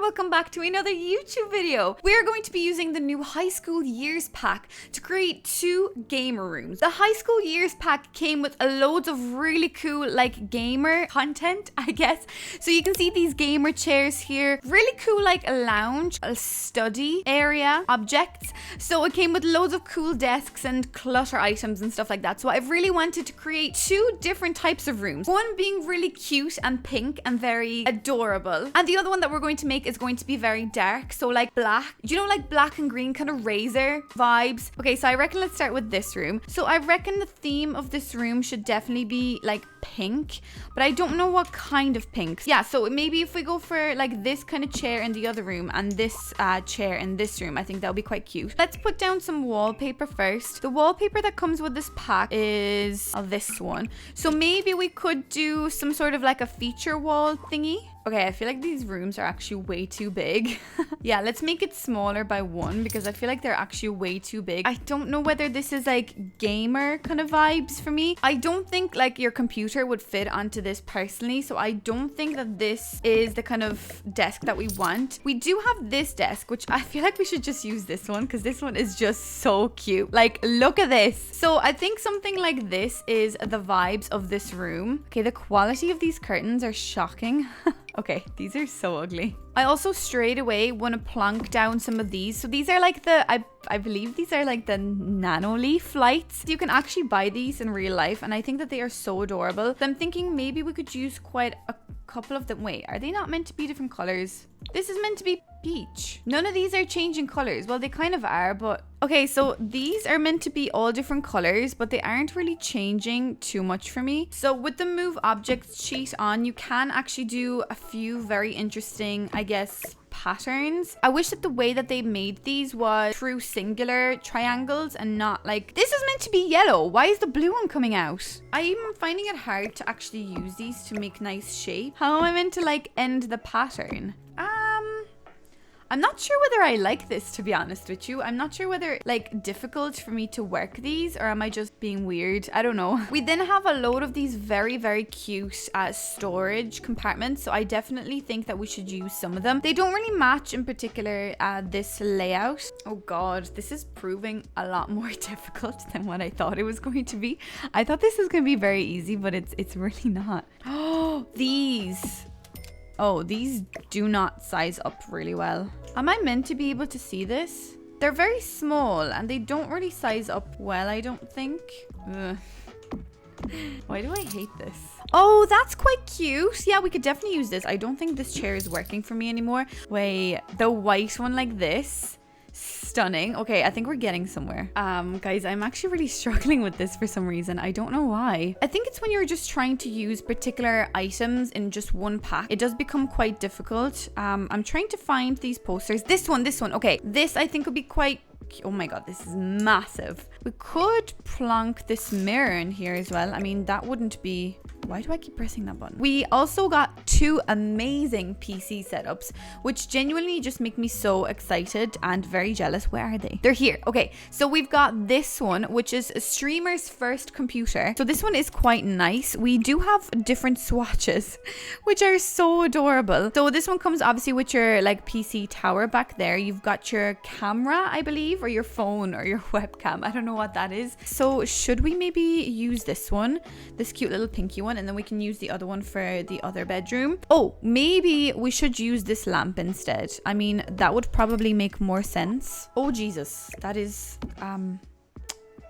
welcome back to another YouTube video. We're going to be using the new high school years pack to create 2 gamer rooms. The high school years pack came with loads of really cool like gamer content, I guess. So you can see these gamer chairs here, really cool like a lounge, a study area objects. So it came with loads of cool desks and clutter items and stuff like that. So I've really wanted to create 2 different types of rooms. One being really cute and pink and very adorable, and the other one that we're going to make is going to be very dark, so like black, you know, like black and green kind of Razer vibes. Okay, so I reckon let's start with this room. So I reckon the theme of this room should definitely be like pink, but I don't know what kind of pink. Yeah, so maybe if we go for like this kind of chair in the other room and this chair in this room, I think that'll be quite cute. Let's put down some wallpaper first. The wallpaper that comes with this pack is this one. So maybe we could do some sort of like a feature wall thingy. Okay, I feel like these rooms are actually way too big. Yeah, let's make it smaller by 1 because I feel like they're actually way too big. I don't know whether this is like gamer kind of vibes for me. I don't think like your computer would fit onto this personally, so I don't think that this is the kind of desk that we want. We do have this desk, which I feel like we should just use this one because this one is just so cute. Like, look at this. So I think something like this is the vibes of this room. Okay, the quality of these curtains are shocking. Okay, these are so ugly. I also straight away want to plonk down some of these. So these are like the, I believe these are like the nano leaf lights. You can actually buy these in real life, and I think that they are so adorable. So I'm thinking maybe we could use quite a couple of them. Wait, are they not meant to be different colors? This is meant to be peach. None of these are changing colors. Well, they kind of are, but okay, so these are meant to be all different colors, but they aren't really changing too much for me. So with the move objects sheet on, you can actually do a few very interesting, I guess, patterns. I wish that the way that they made these was through singular triangles and not like, this is meant to be yellow. Why is the blue one coming out? I'm finding it hard to actually use these to make nice shape. How am I meant to like end the pattern? I'm not sure whether I like this, to be honest with you. I'm not sure whether like difficult for me to work these, or am I just being weird? I don't know. We then have a load of these very, very cute storage compartments. So I definitely think that we should use some of them. They don't really match in particular this layout. Oh God, this is proving a lot more difficult than what I thought it was going to be. I thought this was going to be very easy, but it's really not. Oh, these. Oh, these do not size up really well. Am I meant to be able to see this? They're very small and they don't really size up well, I don't think. Ugh. Why do I hate this? Oh, that's quite cute. Yeah, we could definitely use this. I don't think this chair is working for me anymore. Wait, the white one like this? Stunning. Okay, I think we're getting somewhere. Guys, I'm actually really struggling with this for some reason. I don't know why. I think it's when you're just trying to use particular items in just one pack, it does become quite difficult. I'm trying to find these posters. This one. Okay, this I think would be quite, oh my God, this is massive. We could plonk this mirror in here as well. I mean, that wouldn't be... Why do I keep pressing that button? We also got 2 amazing PC setups, which genuinely just make me so excited and very jealous. Where are they? They're here. Okay, so we've got this one, which is a streamer's first computer. So this one is quite nice. We do have different swatches, which are so adorable. So this one comes obviously with your like PC tower back there. You've got your camera, I believe, or your phone or your webcam. I don't know what that is. So should we maybe use this one, this cute little pinky one, and then we can use the other one for the other bedroom? Oh, maybe we should use this lamp instead. I mean, that would probably make more sense. Oh Jesus, that is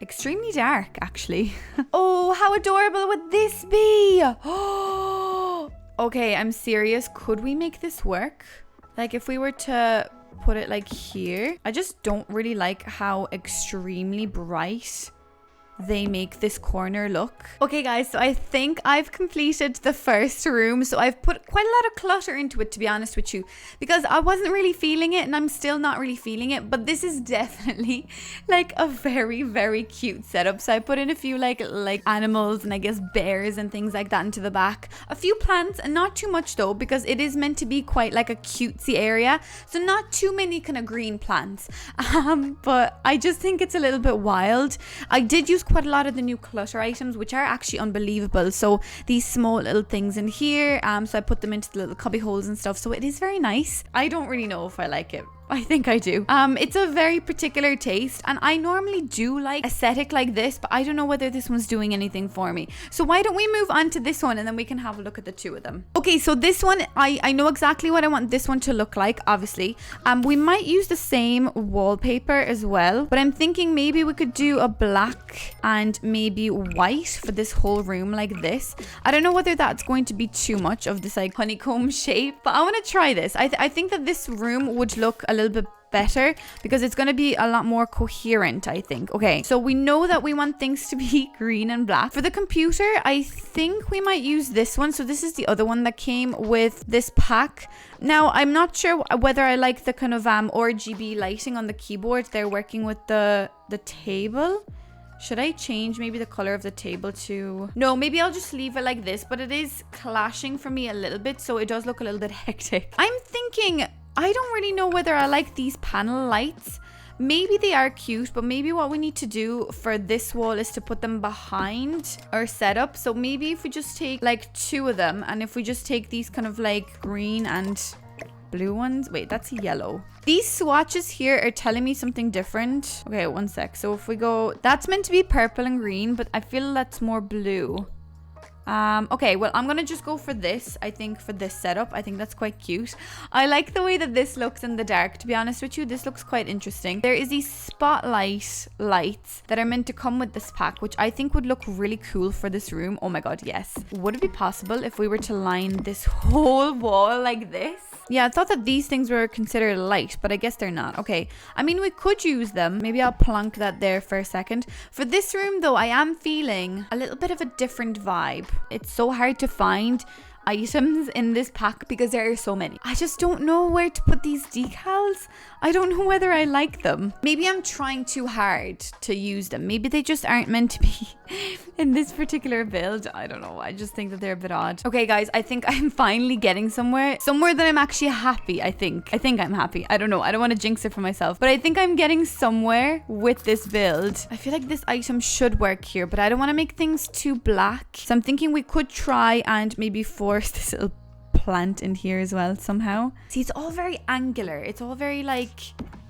extremely dark actually. Oh, how adorable would this be? Oh, okay, I'm serious. Could we make this work? Like if we were to put it like here. I just don't really like how extremely bright they make this corner look. Okay guys, so I think I've completed the first room. So I've put quite a lot of clutter into it, to be honest with you, because I wasn't really feeling it and I'm still not really feeling it, but this is definitely like a very, very cute setup. So I put in a few like animals and I guess bears and things like that into the back, a few plants, and not too much though, because it is meant to be quite like a cutesy area, so not too many kind of green plants, but I just think it's a little bit wild. I did use have quite a lot of the new clutter items, which are actually unbelievable. So these small little things in here, so I put them into the little cubby holes and stuff. So it is very nice. I don't really know if I like it. I think I do. It's a very particular taste, and I normally do like aesthetic like this, but I don't know whether this one's doing anything for me. So why don't we move on to this one, and then we can have a look at the two of them. Okay, so this one, I know exactly what I want this one to look like, obviously. We might use the same wallpaper as well, but I'm thinking maybe we could do a black and maybe white for this whole room like this. I don't know whether that's going to be too much of this like honeycomb shape, but I want to try this. I think that this room would look a little bit better because it's going to be a lot more coherent, I think. Okay, so we know that we want things to be green and black. For the computer, I think we might use this one. So this is the other one that came with this pack. Now, I'm not sure whether I like the kind of RGB lighting on the keyboard. They're working with the table. Should I change maybe the color of the table to... No, maybe I'll just leave it like this, but it is clashing for me a little bit, so it does look a little bit hectic. I'm thinking... I don't really know whether I like these panel lights. Maybe they are cute, but maybe what we need to do for this wall is to put them behind our setup. So maybe if we just take like two of them, and if we just take these kind of like green and blue ones. Wait, that's yellow. These swatches here are telling me something different. Okay, one sec. So if we go, that's meant to be purple and green, but I feel that's more blue. Okay, well, I'm gonna just go for this. I think for this setup, I think that's quite cute. I like the way that this looks in the dark. To be honest with you, this looks quite interesting. There is these spotlight lights that are meant to come with this pack, which I think would look really cool for this room. Oh my god, yes. Would it be possible if we were to line this whole wall like this? Yeah, I thought that these things were considered light, but I guess they're not. Okay, I mean, we could use them. Maybe I'll plonk that there for a second. For this room, though, I am feeling a little bit of a different vibe. It's so hard to find items in this pack because there are so many. I just don't know where to put these decals. I don't know whether I like them. Maybe I'm trying too hard to use them. Maybe they just aren't meant to be in this particular build. I don't know. I just think that they're a bit odd. Okay, guys, I think I'm finally getting somewhere that I'm actually happy. I think I'm happy. I don't know. I don't want to jinx it for myself, but I think I'm getting somewhere with this build. I feel like this item should work here, but I don't want to make things too black. So I'm thinking we could try and maybe force this little plant in here as well somehow. See, it's all very angular. It's all very like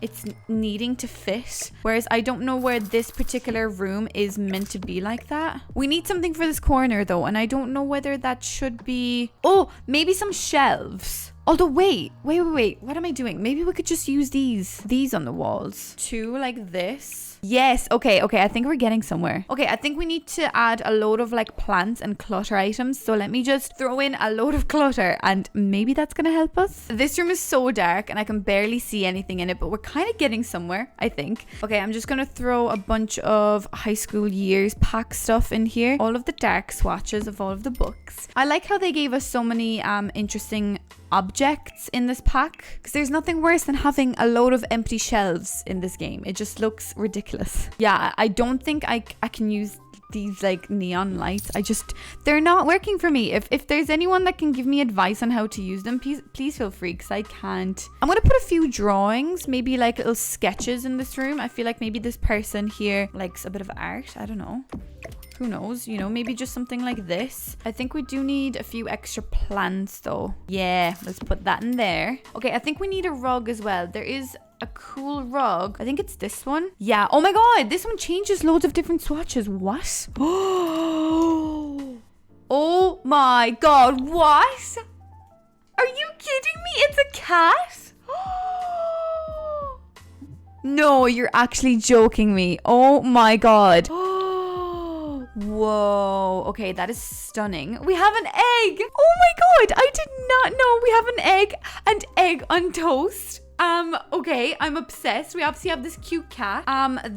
it's needing to fit, whereas I don't know where this particular room is meant to be like that. We need something for this corner though, and I don't know whether that should be... Oh, maybe some shelves. Although wait, what am I doing? Maybe we could just use these on the walls. Two like this. Yes, okay, I think we're getting somewhere. Okay, I think we need to add a load of like plants and clutter items. So let me just throw in a load of clutter and maybe that's gonna help us. This room is so dark and I can barely see anything in it, but we're kind of getting somewhere, I think. Okay, I'm just gonna throw a bunch of high school years pack stuff in here. All of the dark swatches of all of the books. I like how they gave us so many interesting objects in this pack, because there's nothing worse than having a load of empty shelves in this game. It just looks ridiculous. Yeah, I don't think I can use these like neon lights. They're not working for me. If there's anyone that can give me advice on how to use them, please feel free, because I can't. I'm gonna put a few drawings, maybe like little sketches in this room. I feel like maybe this person here likes a bit of art. I don't know. Who knows, you know, maybe just something like this. I think we do need a few extra plants though. Yeah, let's put that in there. Okay, I think we need a rug as well. There is a cool rug. I think it's this one. Yeah, oh my god, this one changes loads of different swatches. What? Oh my god, what? Are you kidding me? It's a cat? No, you're actually joking me. Oh my god. Whoa, okay, that is stunning. We have an egg. Oh my god, I did not know we have an egg on toast. Okay, I'm obsessed. We obviously have this cute cat.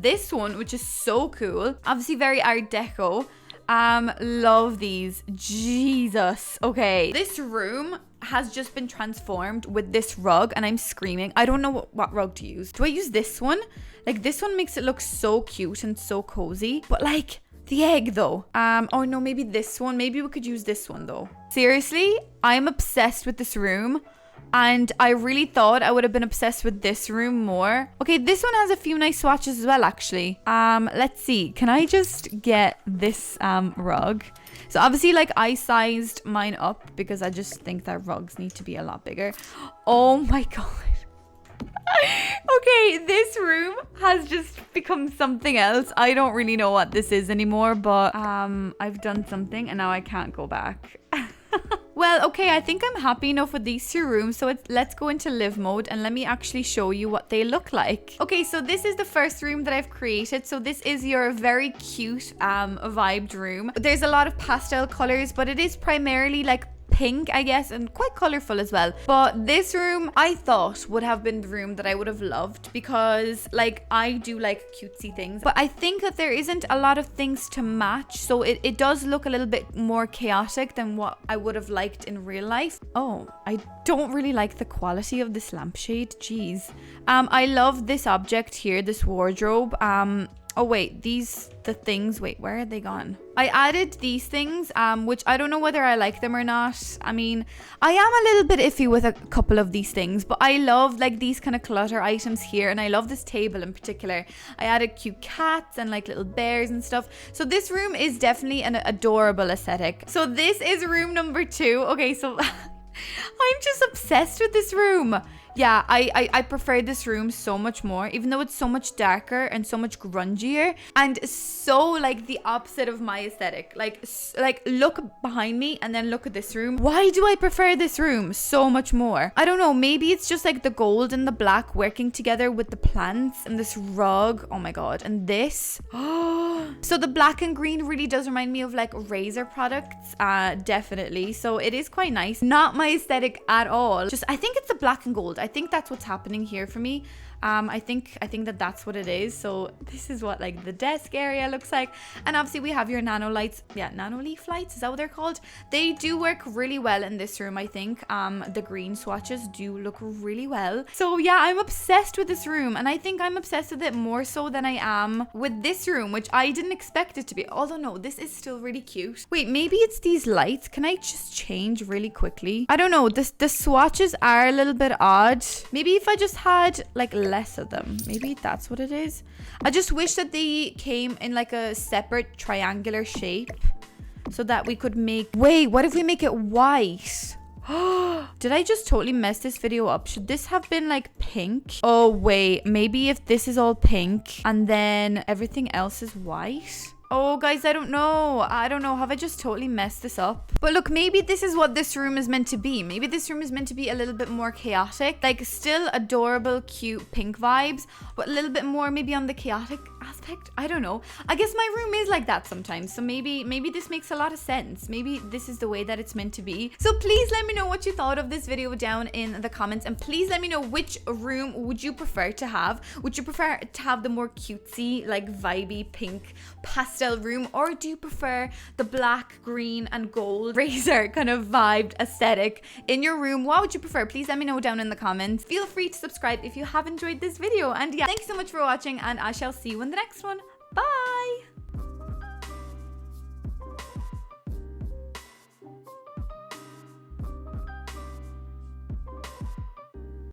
This one, which is so cool, obviously very art deco. Love these. Jesus. Okay, this room has just been transformed with this rug and I'm screaming. I don't know what rug to use. Do I use this one? Like, this one makes it look so cute and so cozy, but like the egg though. Oh no, maybe this one. Maybe we could use this one though. Seriously, I'm obsessed with this room. And I really thought I would have been obsessed with this room more. Okay, this one has a few nice swatches as well, actually. Let's see. Can I just get this rug? So obviously, like, I sized mine up because I just think that rugs need to be a lot bigger. Oh my god. Okay, this room has just become something else. I don't really know what this is anymore, but I've done something and now I can't go back. Well, okay, I think I'm happy enough with these two rooms, so let's go into live mode and let me actually show you what they look like. Okay, so this is the first room that I've created. So this is your very cute vibed room. There's a lot of pastel colors, but it is primarily like pink, I guess, and quite colorful as well. But this room I thought would have been the room that I would have loved because, like, I do like cutesy things, but I think that there isn't a lot of things to match, so it does look a little bit more chaotic than what I would have liked in real life. Oh, I don't really like the quality of this lampshade. Jeez. I love this object here, this wardrobe. Oh wait, the things, wait, where are they gone? I added these things, which I don't know whether I like them or not. I mean, I am a little bit iffy with a couple of these things, but I love like these kind of clutter items here, and I love this table in particular. I added cute cats and like little bears and stuff. So this room is definitely an adorable aesthetic. So this is room number 2. Okay, so I'm just obsessed with this room. Yeah, I prefer this room so much more, even though it's so much darker and so much grungier and so like the opposite of my aesthetic. Like look behind me and then look at this room. Why do I prefer this room so much more? I don't know, maybe it's just like the gold and the black working together with the plants and this rug. Oh my god, and this. So the black and green really does remind me of like Razer products, definitely. So it is quite nice. Not my aesthetic at all. Just I think it's the black and gold. I think that's what's happening here for me. I think that's what it is. So this is what like the desk area looks like, and obviously we have your nano lights. Yeah, nano leaf lights, is that what they're called? They do work really well in this room. I think the green swatches do look really well. So yeah, I'm obsessed with this room, and I think I'm obsessed with it more so than I am with this room, which I didn't expect it to be. Although no, this is still really cute. Wait, maybe it's these lights. Can I just change really quickly? I don't know, the swatches are a little bit odd. Maybe if I just had like less of them, maybe that's what it is. I just wish that they came in like a separate triangular shape so that we could make. Wait, what if we make it white? Did I just totally mess this video up? Should this have been like pink? Oh wait, maybe if this is all pink and then everything else is white. Oh, guys, I don't know. Have I just totally messed this up? But look, maybe this is what this room is meant to be. Maybe this room is meant to be a little bit more chaotic. Like, still adorable, cute pink vibes, but a little bit more maybe on the chaotic aspect. I don't know. I guess my room is like that sometimes. So maybe this makes a lot of sense. Maybe this is the way that it's meant to be. So please let me know what you thought of this video down in the comments. And please let me know which room would you prefer to have. Would you prefer to have the more cutesy, like vibey pink pastel room, or do you prefer the black, green and gold Razer kind of vibed aesthetic in your room? What would you prefer? Please let me know down in the comments. Feel free to subscribe if you have enjoyed this video, and yeah, thanks so much for watching, and I shall see you in the next one. Bye.